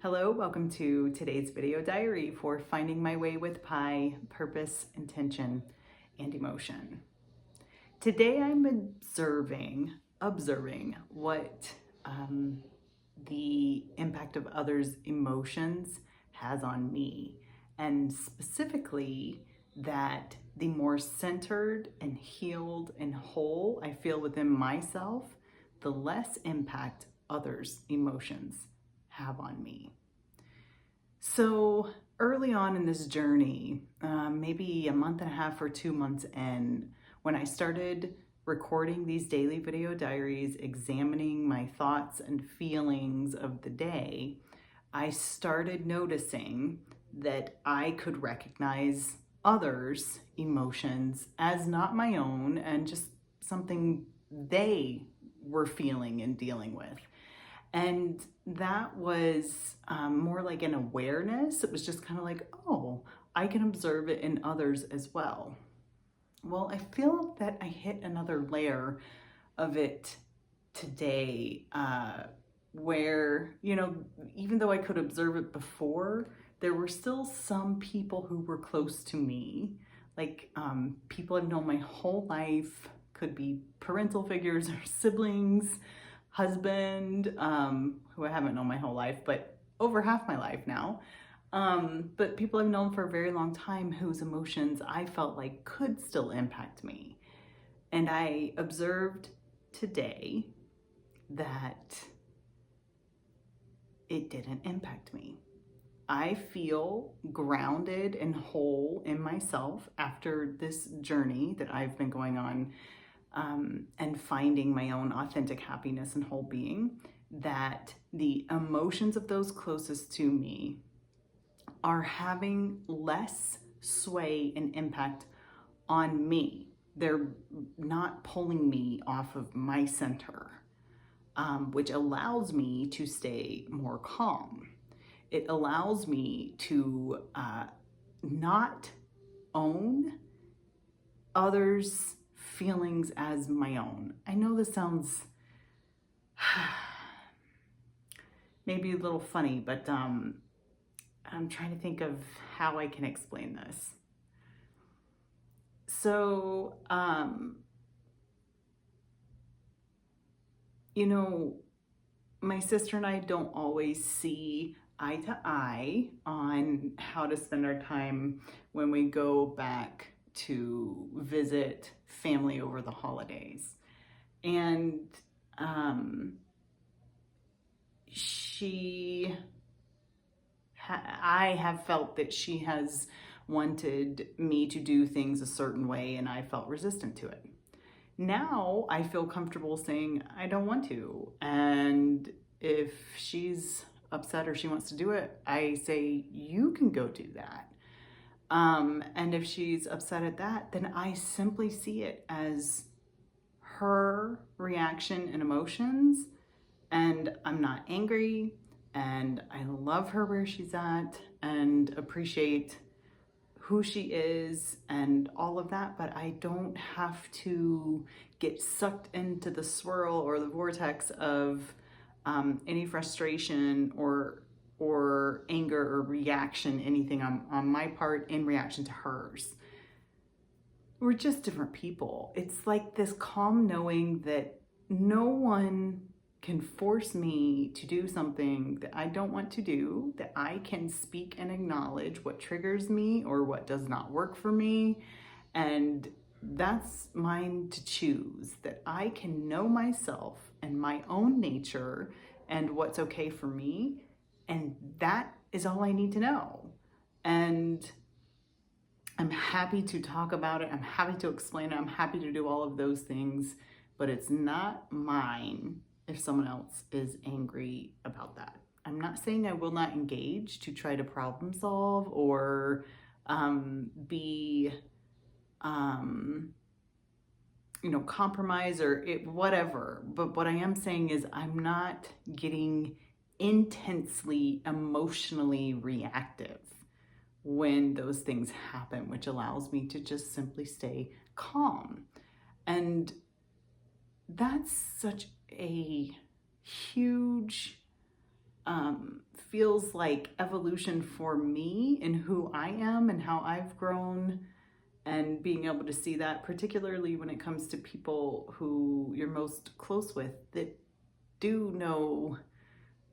Hello, welcome to today's video diary for finding my way with pie, purpose, intention, and emotion. Today I'm observing what the impact of others' emotions has on me, and specifically that the more centered and healed and whole I feel within myself, the less impact others' emotions have on me. So early on in this journey, maybe a month and a half or 2 months in, when I started recording these daily video diaries, examining my thoughts and feelings of the day, I started noticing that I could recognize others' emotions as not my own and just something they were feeling and dealing with. And that was more like an awareness. It was just kind of like, oh, I can observe it in others as well. Well, I feel that I hit another layer of it today where, even though I could observe it before, there were still some people who were close to me, like people I've known my whole life, could be parental figures or siblings, husband, who I haven't known my whole life, but over half my life now. But people I've known for a very long time whose emotions I felt like could still impact me. And I observed today that it didn't impact me. I feel grounded and whole in myself after this journey that I've been going on and finding my own authentic happiness and whole being, that the emotions of those closest to me are having less sway and impact on me. They're not pulling me off of my center, which allows me to stay more calm. It allows me to not own others' feelings as my own. I know this sounds maybe a little funny, but I'm trying to think of how I can explain this. So, my sister and I don't always see eye to eye on how to spend our time when we go back to visit family over the holidays. And I have felt that she has wanted me to do things a certain way, and I felt resistant to it. Now I feel comfortable saying I don't want to. And if she's upset or she wants to do it, I say, you can go do that. And if she's upset at that, then I simply see it as her reaction and emotions. And I'm not angry, and I love her where she's at and appreciate who she is and all of that, but I don't have to get sucked into the swirl or the vortex of any frustration or anger or reaction, anything on my part in reaction to hers. We're just different people. It's like this calm knowing that no one can force me to do something that I don't want to do, that I can speak and acknowledge what triggers me or what does not work for me. And that's mine to choose, that I can know myself and my own nature and what's okay for me. And that is all I need to know. And I'm happy to talk about it. I'm happy to explain it. I'm happy to do all of those things, but it's not mine if someone else is angry about that. I'm not saying I will not engage to try to problem solve or be, compromise or whatever. But what I am saying is I'm not getting intensely emotionally reactive when those things happen, which allows me to just simply stay calm. And that's such a huge feels like evolution for me in who I am and how I've grown, and being able to see that, particularly when it comes to people who you're most close with that do know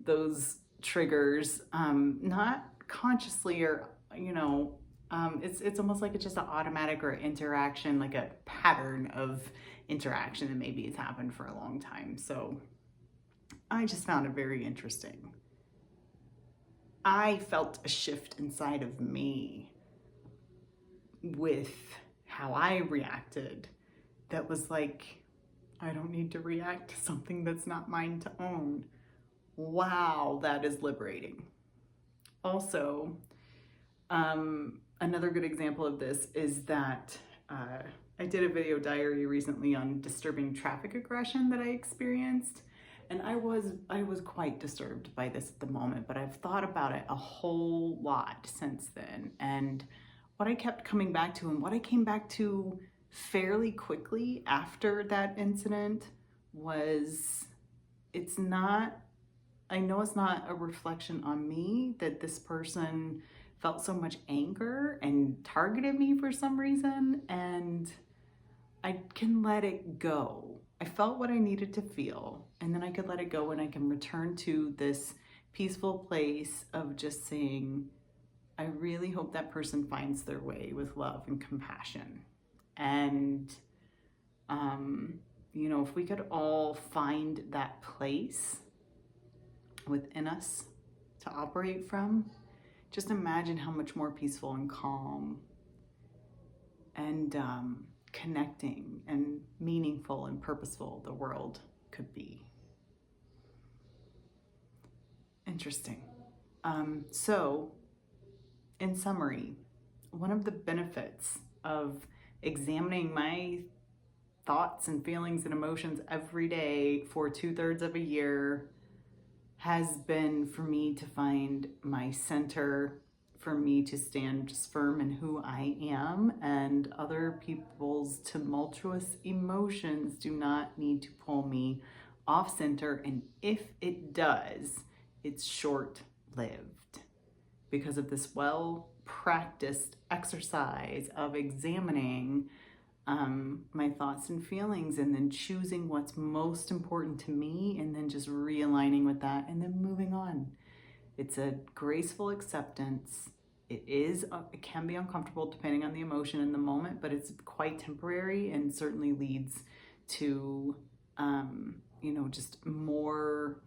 those triggers, not consciously or, it's almost like it's just an automatic or interaction, like a pattern of interaction, and maybe it's happened for a long time. So I just found it very interesting. I felt a shift inside of me with how I reacted that was like, I don't need to react to something that's not mine to own. Wow, that is liberating. Also, another good example of this is that I did a video diary recently on disturbing traffic aggression that I experienced. And I was quite disturbed by this at the moment, but I've thought about it a whole lot since then. And what I kept coming back to, and what I came back to fairly quickly after that incident, was I know it's not a reflection on me that this person felt so much anger and targeted me for some reason, and I can let it go. I felt what I needed to feel, and then I could let it go, and I can return to this peaceful place of just saying, I really hope that person finds their way with love and compassion. And, if we could all find that place within us to operate from, just imagine how much more peaceful and calm and connecting and meaningful and purposeful the world could be. Interesting. So, in summary, one of the benefits of examining my thoughts and feelings and emotions every day for 2/3 of a year has been for me to find my center, for me to stand just firm in who I am, and other people's tumultuous emotions do not need to pull me off center. And if it does, it's short-lived because of this well-practiced exercise of examining my thoughts and feelings, and then choosing what's most important to me, and then just realigning with that, and then moving on. It's a graceful acceptance. It can be uncomfortable depending on the emotion in the moment, but it's quite temporary, and certainly leads to, just more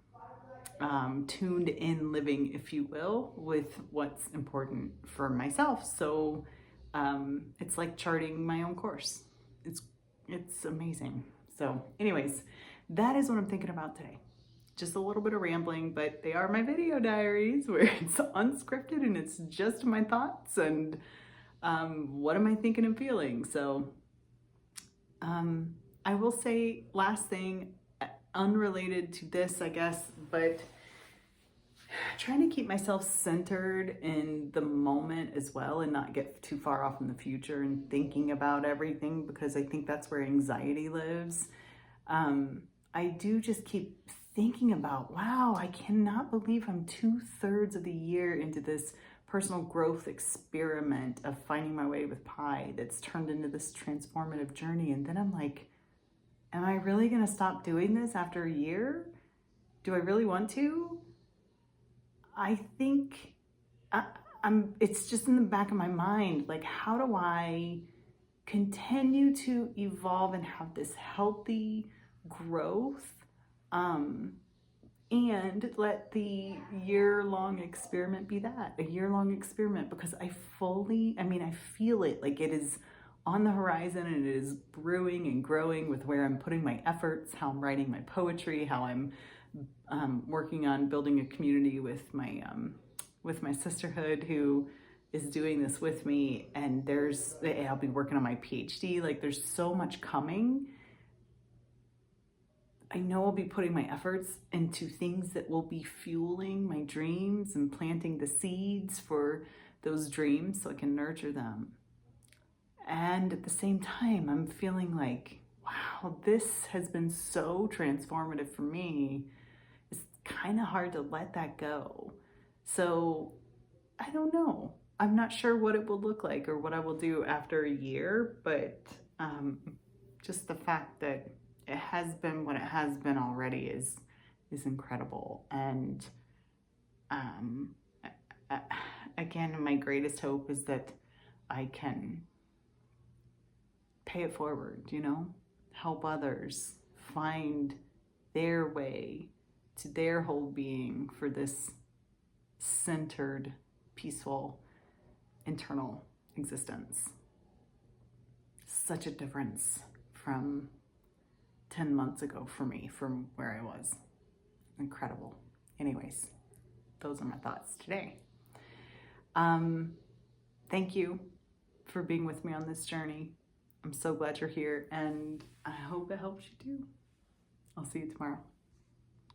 tuned in living, if you will, with what's important for myself. So it's like charting my own course. It's amazing. So anyways, that is what I'm thinking about today. Just a little bit of rambling, but they are my video diaries where it's unscripted and it's just my thoughts and what am I thinking and feeling. So I will say, last thing, unrelated to this, I guess, but trying to keep myself centered in the moment as well, and not get too far off in the future and thinking about everything, because I think that's where anxiety lives. I do just keep thinking about, wow, I cannot believe I'm 2/3 of the year into this personal growth experiment of finding my way with pie that's turned into this transformative journey. And then I'm like, am I really going to stop doing this after a year? Do I really want to? I think it's just in the back of my mind, like, how do I continue to evolve and have this healthy growth, and let the year-long experiment be that, a year-long experiment, because I feel it, like it is on the horizon, and it is brewing and growing with where I'm putting my efforts, how I'm writing my poetry, how I'm working on building a community with my sisterhood who is doing this with me, and I'll be working on my PhD. Like, there's so much coming. I know I'll be putting my efforts into things that will be fueling my dreams and planting the seeds for those dreams so I can nurture them. And at the same time, I'm feeling like, wow, this has been so transformative for me. It's kind of hard to let that go. So I don't know. I'm not sure what it will look like or what I will do after a year, but um, just the fact that it has been what it has been already is incredible. And um, again, my greatest hope is that I can pay it forward, help others find their way to their whole being for this centered, peaceful, internal existence. Such a difference from 10 months ago for me, from where I was. Incredible. Anyways, those are my thoughts today. Thank you for being with me on this journey. I'm so glad you're here, and I hope it helps you too. I'll see you tomorrow.